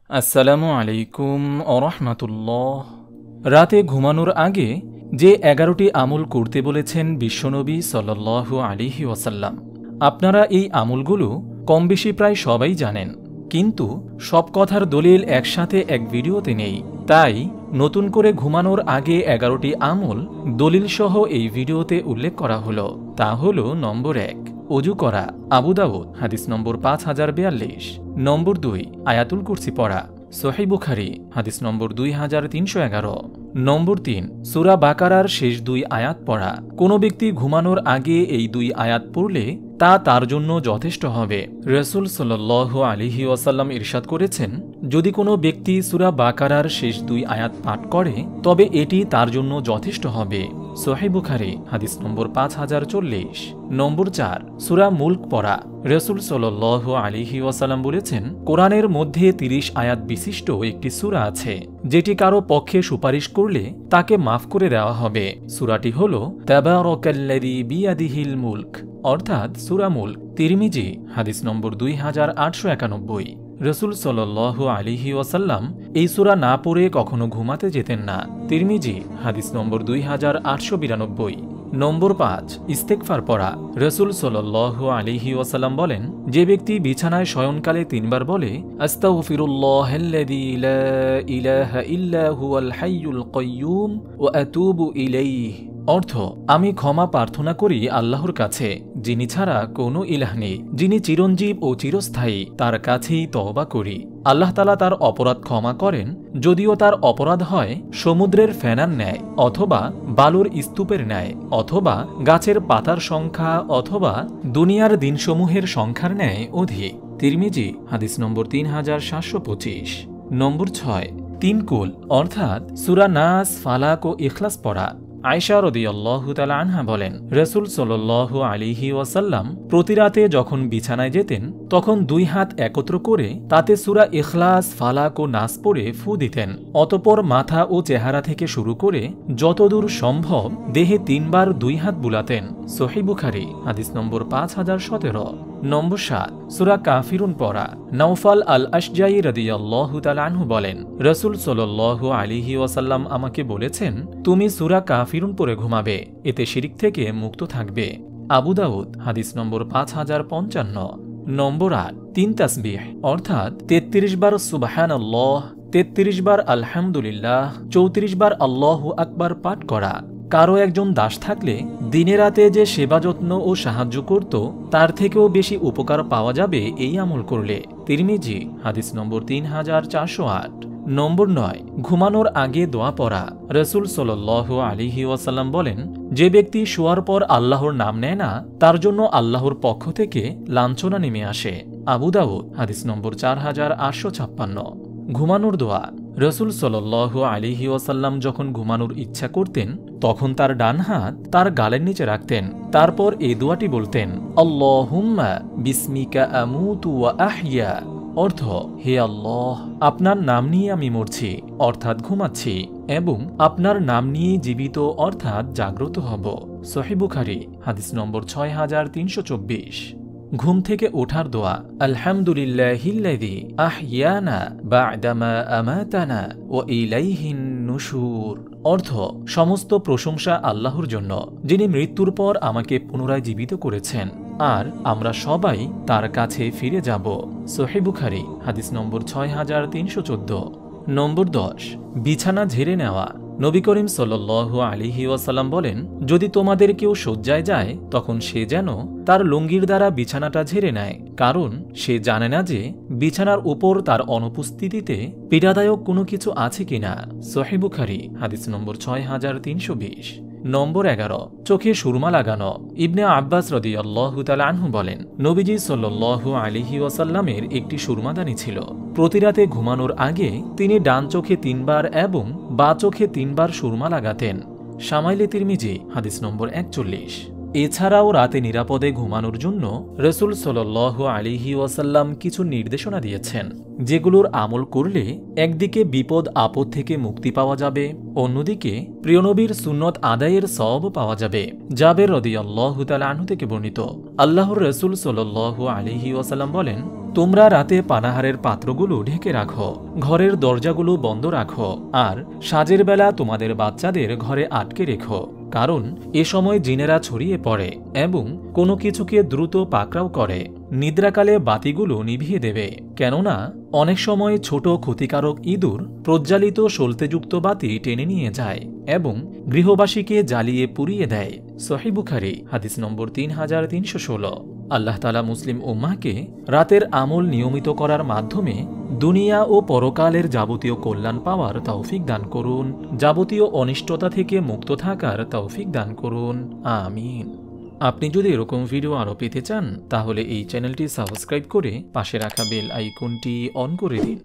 আসসালামু আলাইকুম ওরহমাতুল্লাহ। রাতে ঘুমানোর আগে যে 11টি আমল করতে বলেছেন বিশ্বনবী সাল্লাল্লাহু আলাইহি ওয়াসাল্লাম, আপনারা এই আমলগুলো কম বেশি প্রায় সবাই জানেন, কিন্তু সব কথার দলিল একসাথে এক ভিডিওতে নেই। তাই নতুন করে ঘুমানোর আগে 11টি আমল দলিল সহ এই ভিডিওতে উল্লেখ করা হলো। তা হল নম্বর 1, অজু করা, আবু দাউদ হাদিস নম্বর 5042। নম্বর 2, আয়াতুল কুরসি পড়া, সহিহ বুখারী হাদিস নম্বর 2311। নম্বর 3, সূরা বাকারার শেষ 2 আয়াত পড়া। কোনো ব্যক্তি ঘুমানোর আগে এই 2 আয়াত পড়লে তা তার জন্য যথেষ্ট হবে। রাসূল সাল্লাল্লাহু আলাইহি ওয়াসাল্লাম ইরশাদ করেছেন, যদি কোনো ব্যক্তি সূরা বাকারার শেষ 2 আয়াত পাঠ করে তবে এটি তার জন্য যথেষ্ট হবে। সহিহ বুখারী হাদিস নম্বর 5040। নম্বর 4, সূরা মুলক পড়া। রাসূল সাল্লাল্লাহু আলাইহি ওয়াসাল্লাম বলেছেন, কোরআনের মধ্যে 30 আয়াত বিশিষ্ট একটি সূরা আছে যেটি কারো পক্ষে সুপারিশ করলে তাকে মাফ করে দেওয়া হবে। সূরাটি হল তাবারাকাল্লাযী বিয়াদিহিল মুলক, অর্থাৎ সূরা মুলক। তিরমিজি হাদিস নম্বর 2891। রাসূল সাল্লাল্লাহু আলাইহি ওয়াসাল্লাম এই সূরা না পড়ে কখনো ঘুমাতে যেতেন না। তিরমিজি হাদিস নম্বর 2892। নম্বর 5, ইস্তেগফার পড়া। রাসূল সাল্লাল্লাহু আলাইহি ওয়াসাল্লাম বলেন, যে ব্যক্তি বিছানায় শয়নকালে 3 বার বলে আস্তাগফিরুল্লাহাল্লাযী লা ইলাহা ইল্লা হুয়াল হাইয়ুল কাইয়্যুম ওয়া আতুবু ইলাইহি, অর্থ আমি ক্ষমা প্রার্থনা করি আল্লাহর কাছে, যিনি ছাড়া কোনো ইলাহ নেই, যিনি চিরঞ্জীব ও চিরস্থায়ী, তার কাছেই তওবা করি। আল্লাহ তাআলা তার অপরাধ ক্ষমা করেন, যদিও তার অপরাধ হয় সমুদ্রের ফেনার ন্যায়, অথবা বালুর স্তূপের ন্যায়, অথবা গাছের পাতার সংখ্যা, অথবা দুনিয়ার দিনসমূহের সংখ্যার ন্যায় অধিক। তিরমিজি হাদিস নম্বর 3725। নম্বর 6, 3 কুল, অর্থাৎ সূরা নাস, ফালাক ও ইখলাস পড়া। আয়েশা রাদিয়াল্লাহু তাআলা আনহা বলেন, রাসূল সাল্লাল্লাহু আলাইহি ওয়াসাল্লাম প্রতি রাতে যখন বিছানায় যেতেন তখন 2 হাত একত্র করে তাতে সূরা ইখলাস, ফালাক ও নাস পড়ে ফু দিতেন। অতঃপর মাথা ও চেহারা থেকে শুরু করে যতদূর সম্ভব দেহে 3 বার 2 হাত বুলাতেন। সহিহ বুখারী হাদিস নম্বর 5017। নম্বর 7, সূরা কাফিরুন পড়া। নওফাল আল আশজাই রাদিয়াল্লাহু তাআলা আনহু বলেন, রাসূল সাল্লাল্লাহু আলাইহি ওয়াসাল্লাম আমাকে বলেছেন, তুমি সূরা কাফিরুন পড়ে ঘুমাবে, এতে শিরক থেকে মুক্ত থাকবে। আবু দাউদ হাদিস নম্বর 5055। নম্বর 8, 3 তাসবিহ, অর্থাৎ 33 বার সুবহানাল্লাহ, 33 বার আলহামদুলিল্লাহ, 34 বার আল্লাহু আকবার পাঠ করা। কারো একজন দাস থাকলে দিনে রাতে যে সেবা যত্ন ও সাহায্য করত তার থেকেও বেশি উপকার পাওয়া যাবে এই আমল করলে। তিরমিজি হাদিস নম্বর 3408। নম্বর 9, ঘুমানোর আগে দোয়া পড়া। রাসূল সাল্লাল্লাহু আলাইহি ওয়াসাল্লাম বলেন, যে ব্যক্তি শোয়ার পর আল্লাহর নাম নেয় না তার জন্য আল্লাহর পক্ষ থেকে লাঞ্ছনা নেমে আসে। আবু দাউদ হাদিস নম্বর 4856। ঘুমানোর দোয়া। রাসূল সাল্লাল্লাহু আলাইহি ওয়াসাল্লাম যখন ঘুমানোর ইচ্ছা করতেন তখন তার ডান হাত তার গালের নিচে রাখতেন, তারপর এই দোয়াটি বলতেন, আল্লাহুম্মা বিসমিকা আমুতু ওয়া আহইয়া, অর্থ হে আল্লাহ, আপনার নাম নিয়ে আমি মরছি অর্থাৎ ঘুমাচ্ছি, এবং আপনার নাম নিয়ে জীবিত অর্থাৎ জাগ্রত হব। সহিহ বুখারী হাদিস নম্বর 6324। ঘুম থেকে ওঠার দোয়া। আলহামদুলিল্লাহিল্লাযী আহইয়ানা বা'দামা আমাতানা ওয়া ইলাইহিন নুশুর, অর্থ সমস্ত প্রশংসা আল্লাহর জন্য, যিনি মৃত্যুর পর আমাকে পুনরায় জীবিত করেছেন, আর আমরা সবাই তার কাছে ফিরে যাব। সহিহ বুখারী হাদিস নম্বর 6314। নম্বর 10, বিছানা ঝেড়ে নেওয়া। নবী করিম সাল্লাল্লাহু আলাইহি ওয়াসাল্লাম বলেন, যদি তোমাদের কেউ শয্যায় যায় তখন সে যেন তার লুঙ্গির দ্বারা বিছানাটা ঝেড়ে নেয়, কারণ সে জানে না যে বিছানার উপর তার অনুপস্থিতিতে পীড়াদায়ক কোনো কিছু আছে কিনা। সহিহ বুখারী হাদিস নম্বর 6320। নম্বর 11, চোখে সুরমা লাগানো। ইবনে আব্বাস রাদিয়াল্লাহু তাআলা আনহু বলেন, নবীজি সাল্লাল্লাহু আলাইহি ওয়াসাল্লামের একটি সুরমাদানি ছিল। প্রতি রাতে ঘুমানোর আগে তিনি ডান চোখে 3 বার এবং বাঁ চোখে 3 বার সুরমা লাগাতেন। শামাইলে তিরমিজি হাদিস নম্বর 41। এছাড়াও রাতে নিরাপদে ঘুমানোর জন্য রাসূল সাল্লাল্লাহু আলাইহি ওয়াসাল্লাম কিছু নির্দেশনা দিয়েছেন, যেগুলোর আমল করলে একদিকে বিপদ আপদ থেকে মুক্তি পাওয়া যাবে, অন্যদিকে প্রিয় নবীর সুন্নত আদায়ের সওয়াব পাওয়া যাবে। জাবের রাদিয়াল্লাহু তাআলা আনহু থেকে বর্ণিত, আল্লাহর রাসূল সাল্লাল্লাহু আলাইহি ওয়াসাল্লাম বলেন, তোমরা রাতে পানাহারের পাত্রগুলো ঢেকে রাখো, ঘরের দরজাগুলো বন্ধ রাখো, আর সাজের বেলা তোমাদের বাচ্চাদের ঘরে আটকে রেখো, কারণ এ সময় জিনেরা ছড়িয়ে পড়ে এবং কোনো কিছুকে দ্রুত পাকড়াও করে। নিদ্রাকালে বাতিগুলো নিভিয়ে দেবে, কেননা অনেক সময় ছোট ক্ষতিকারক ইঁদুর প্রজ্বালিত সলতেযুক্ত বাতি টেনে নিয়ে যায় এবং গৃহবাসীকে জ্বালিয়ে পুড়িয়ে দেয়। সহিহ বুখারী হাদিস নম্বর 3316। আল্লাহ তাআলা মুসলিম উম্মাহকে রাতের আমল নিয়মিত করার মাধ্যমে দুনিয়া ও পরকালের যাবতীয় কল্যাণ পাওয়ার তৌফিক দান করুন, যাবতীয় অনিষ্টতা থেকে মুক্ত থাকার তৌফিক দান করুন, আমিন। আপনি যদি এরকম ভিডিও আরও পেতে চান তাহলে এই চ্যানেলটি সাবস্ক্রাইব করে পাশে রাখা বেল আইকনটি অন করে দিন।